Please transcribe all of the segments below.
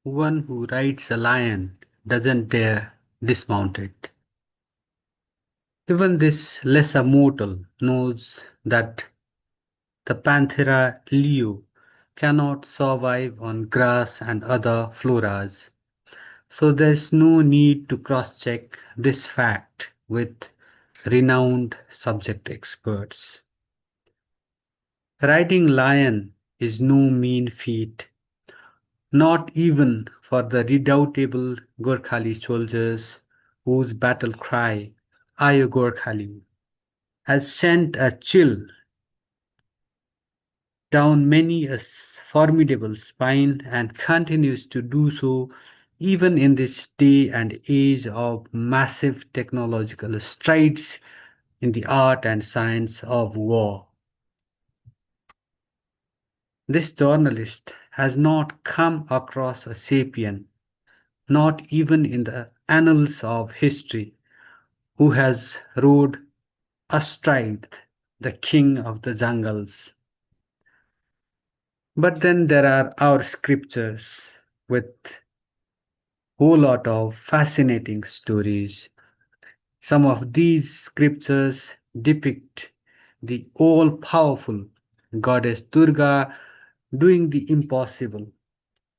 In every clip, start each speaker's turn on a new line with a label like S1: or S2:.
S1: One who rides a lion doesn't dare dismount it. Even this lesser mortal knows that the Panthera leo cannot survive on grass and other floras, so there's no need to cross check this fact with renowned subject experts. Riding lion is no mean feat, not even for the redoubtable Gorkhali soldiers whose battle cry, Ayo Gorkhali, has sent a chill down many a formidable spine and continues to do so even in this day and age of massive technological strides in the art and science of war. This journalist has not come across a sapien, not even in the annals of history, who has rode astride the king of the jungles. But then there are our scriptures with whole lot of fascinating stories. Some of these scriptures depict the all-powerful goddess Durga doing the impossible.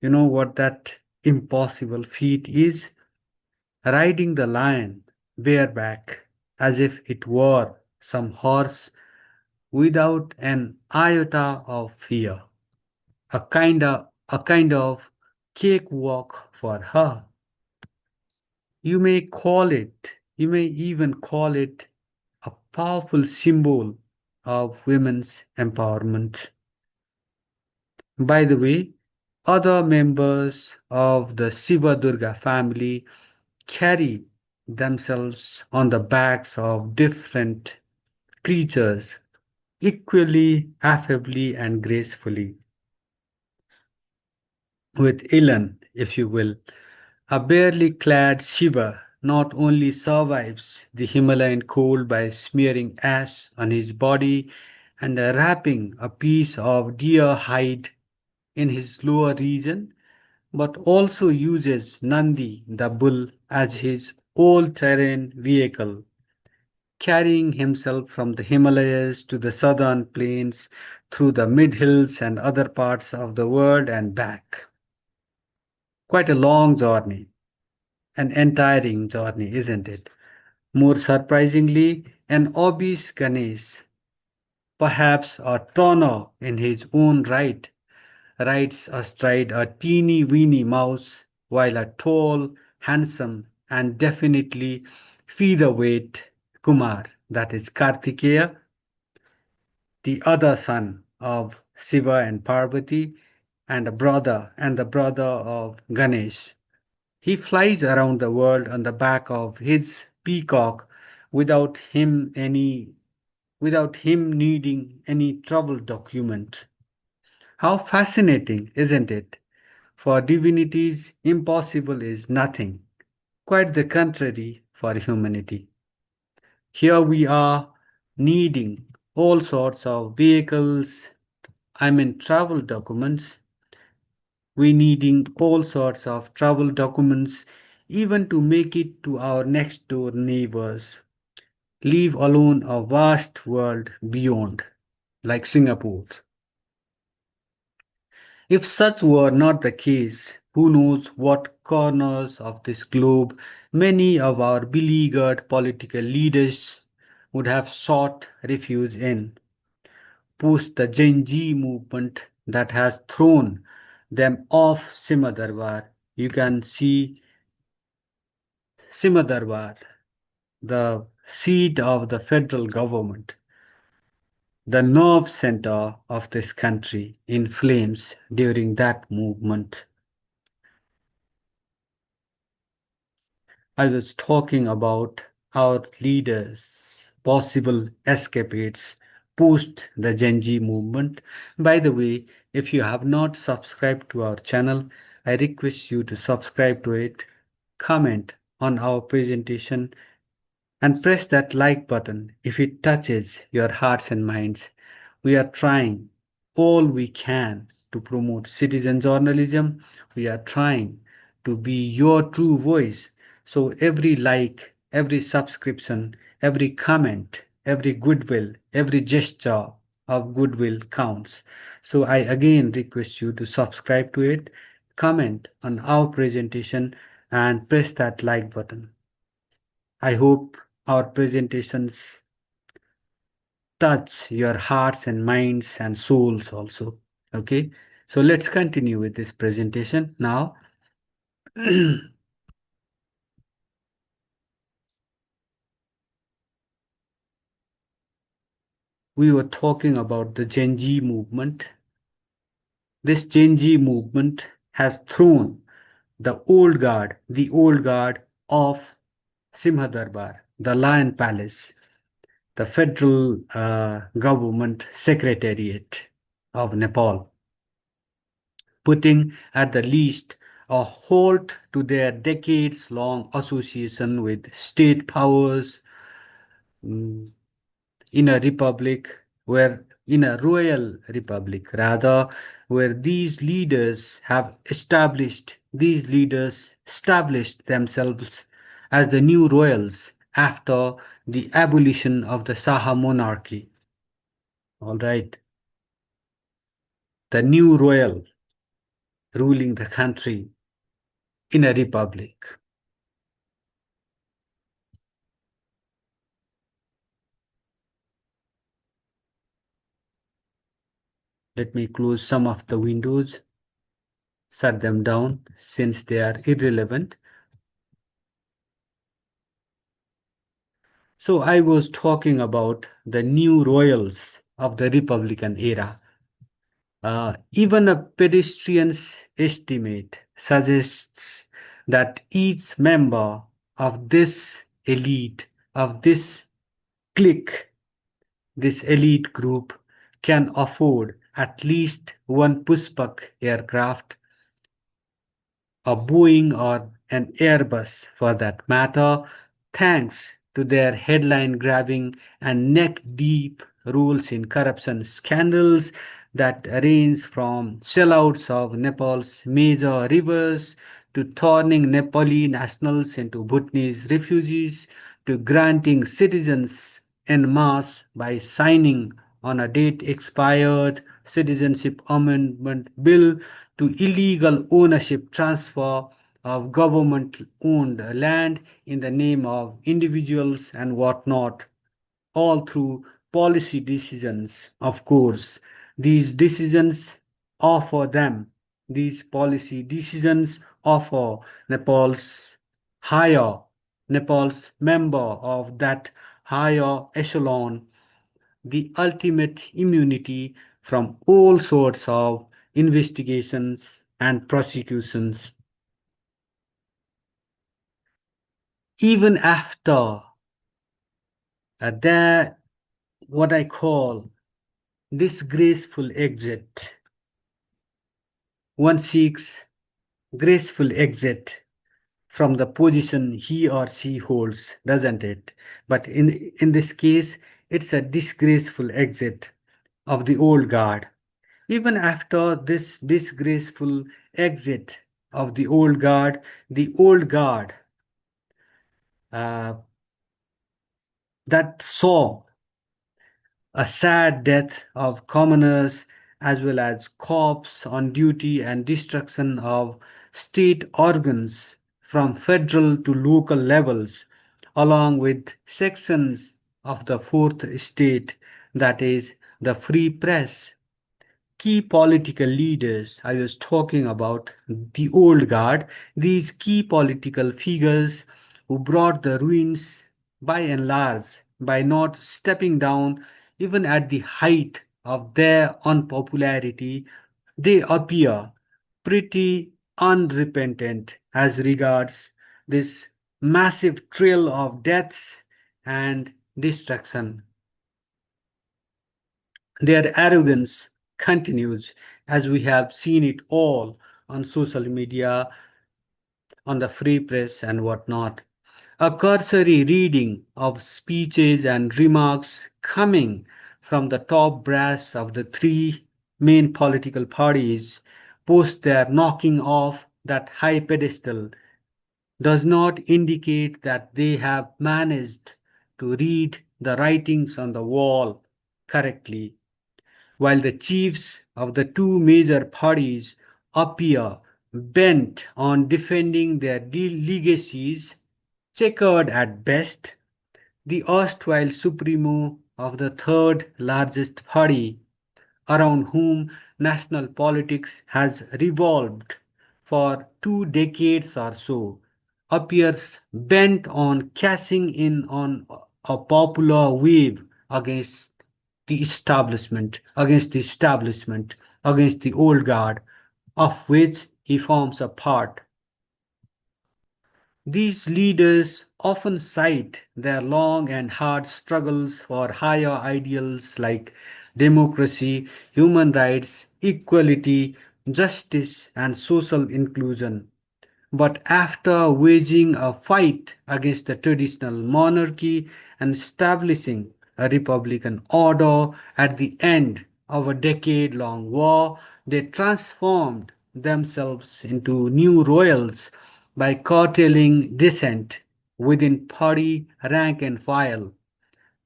S1: You know what that impossible feat is? Riding the lion bareback as if it were some horse without an iota of fear. A kind of cakewalk for her. You may even call it a powerful symbol of women's empowerment. By the way, other members of the Shiva Durga family carry themselves on the backs of different creatures equally affably and gracefully. With Ilan, if you will, a barely clad Shiva not only survives the Himalayan cold by smearing ash on his body and wrapping a piece of deer hide in his lower region, but also uses Nandi the bull as his all terrain vehicle, carrying himself from the Himalayas to the southern plains through the mid hills and other parts of the world and back. Quite a long journey, an entiring journey, isn't it? More surprisingly, an obese Ganesh, perhaps a Tono in his own right, rides astride a teeny weeny mouse, while a tall, handsome, and definitely featherweight Kumar, that is Kartikeya, the other son of Shiva and Parvati, and the brother of Ganesh. He flies around the world on the back of his peacock without without him needing any travel document. How fascinating, isn't it? For divinities, impossible is nothing. Quite the contrary for humanity. Here we are needing all sorts of vehicles, travel documents. We needing all sorts of travel documents even to make it to our next door neighbors, leave alone a vast world beyond, like Singapore. If such were not the case, who knows what corners of this globe many of our beleaguered political leaders would have sought refuge in, post the Gen Z movement that has thrown them off Simadarbar. You can see Simadarbar, the seat of the federal government, the nerve center of this country, in flames during that movement. I was talking about our leaders' possible escapades post the Gen Z movement. By the way, if you have not subscribed to our channel, I request you to subscribe to it, comment on our presentation, and press that like button if it touches your hearts and minds. We are trying all we can to promote citizen journalism. We are trying to be your true voice. So every like, every subscription, every comment, every goodwill, every gesture of goodwill counts. So I again request you to subscribe to it, comment on our presentation, and press that like button. I hope our presentations touch your hearts and minds and souls also. Okay, so let's continue with this presentation now. We were talking about the Gen Z movement. This Gen Z movement has thrown the old guard of Simha Darbar, the Lion Palace, the federal government secretariat of Nepal, putting at the least a halt to their decades long association with state powers, mm, in a republic in a royal republic rather, where these leaders established themselves as the new royals after the abolition of the Saha monarchy. All right, the new royal ruling the country in a republic. Let me close some of the windows, shut them down since they are irrelevant. So I was talking about the new royals of the Republican era. Even a pedestrian's estimate suggests that each member of this elite, of this clique, this elite group, can afford at least one Pushpak aircraft, a Boeing or an Airbus for that matter, thanks to their headline grabbing and neck deep roles in corruption scandals that range from sellouts of Nepal's major rivers to turning Nepali nationals into Bhutanese refugees to granting citizens en masse by signing on a date expired citizenship amendment bill to illegal ownership transfer of government owned land in the name of individuals and whatnot, all through policy decisions. Of course, these decisions offer them, these policy decisions offer Nepal's higher, Nepal's member of that higher echelon the ultimate immunity from all sorts of investigations and prosecutions. Even after their what I call disgraceful exit, one seeks graceful exit from the position he or she holds, doesn't it? But in this case, it's a disgraceful exit of the old guard. Even after this disgraceful exit of the old guard uh, that saw a sad death of commoners as well as cops on duty and destruction of state organs from federal to local levels, along with sections of the fourth estate, that is, the free press. Key political leaders, I was talking about the old guard, these key political figures who brought the ruins by and large by not stepping down even at the height of their unpopularity, they appear pretty unrepentant as regards this massive trail of deaths and destruction. Their arrogance continues as we have seen it all on social media, on the free press, and whatnot. A cursory reading of speeches and remarks coming from the top brass of the three main political parties post their knocking off that high pedestal does not indicate that they have managed to read the writings on the wall correctly, while the chiefs of the two major parties appear bent on defending their legacies, checkered at best. The erstwhile supremo of the third largest party, around whom national politics has revolved for 2 decades or so, appears bent on cashing in on a popular wave against against the old guard, of which he forms a part. These leaders often cite their long and hard struggles for higher ideals like democracy, human rights, equality, justice, and social inclusion. But after waging a fight against the traditional monarchy and establishing a republican order at the end of a decade long war, they transformed themselves into new royals by curtailing dissent within party rank and file,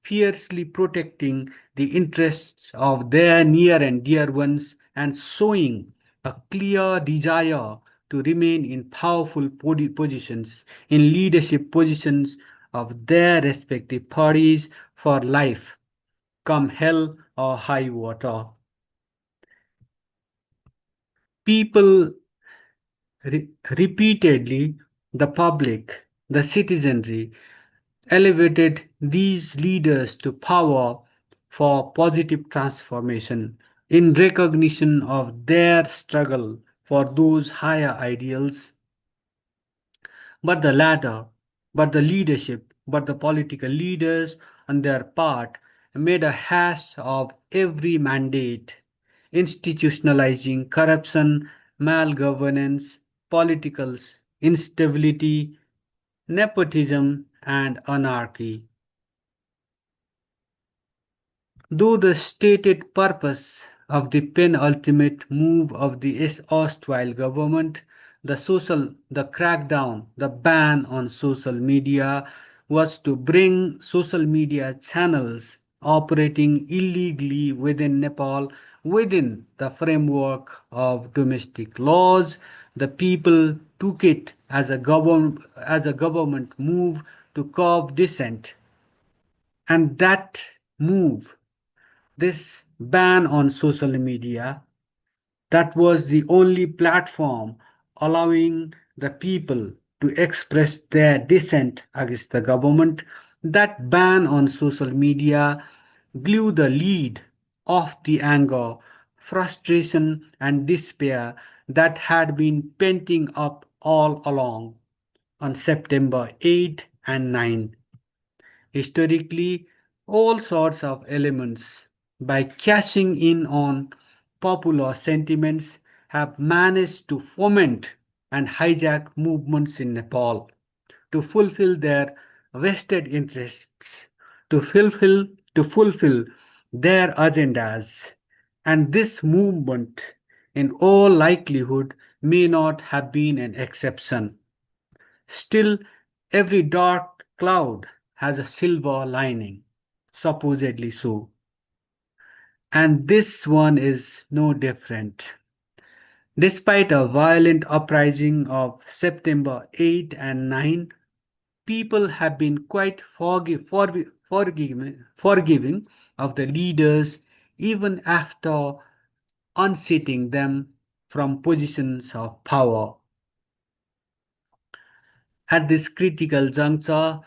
S1: fiercely protecting the interests of their near and dear ones, and showing a clear desire to remain in powerful positions, in leadership positions of their respective parties for life, come hell or high water. People repeatedly, the public, the citizenry, elevated these leaders to power for positive transformation in recognition of their struggle for those higher ideals. But the latter, but the leadership, but the political leaders on their part made a hash of every mandate, institutionalizing corruption, malgovernance, political instability, nepotism, and anarchy. Though the stated purpose of the penultimate move of the erstwhile government, the crackdown, the ban on social media, was to bring social media channels operating illegally within Nepal within the framework of domestic laws. The people took it as a government move to curb dissent, and that move, this ban on social media, that was the only platform allowing the people to express their dissent against the government. That ban on social media blew the lead of the anger, frustration, and despair that had been penting up all along on September 8 and 9. Historically, all sorts of elements, by cashing in on popular sentiments, have managed to foment and hijack movements in Nepal to fulfill their vested interests, to fulfill their agendas. And this movement, in all likelihood, may not have been an exception. Still, every dark cloud has a silver lining, supposedly so. And this one is no different. Despite a violent uprising of September 8 and 9, people have been quite forgiving of the leaders even after unseating them from positions of power. At this critical juncture,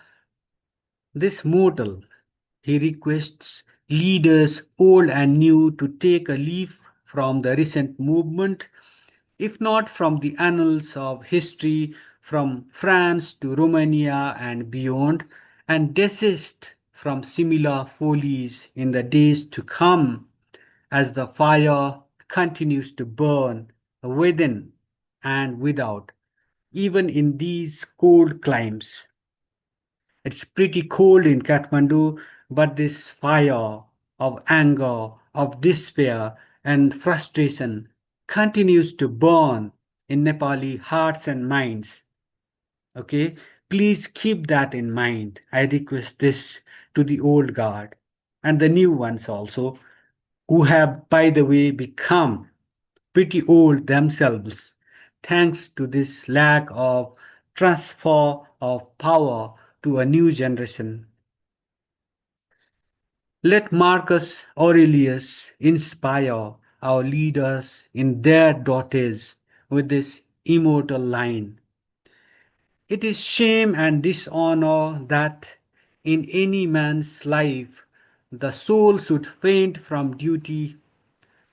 S1: this mortal, he requests leaders old and new to take a leaf from the recent movement, if not from the annals of history, from France to Romania and beyond, and desist from similar follies in the days to come as the fire continues to burn within and without, even in these cold climes. It's pretty cold in Kathmandu, but this fire of anger, of despair, and frustration continues to burn in Nepali hearts and minds. Okay, please keep that in mind. I request this to the old guard and the new ones also, who have, by the way, become pretty old themselves thanks to this lack of transfer of power to a new generation. Let Marcus Aurelius inspire our leaders in their daughters with this immortal line. It is shame and dishonor that in any man's life the soul should faint from duty,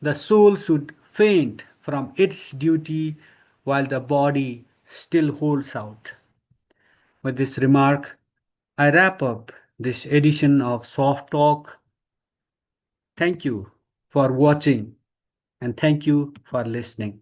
S1: the soul should faint from its duty while the body still holds out. With this remark, I wrap up this edition of Soft Talk. Thank you for watching and thank you for listening.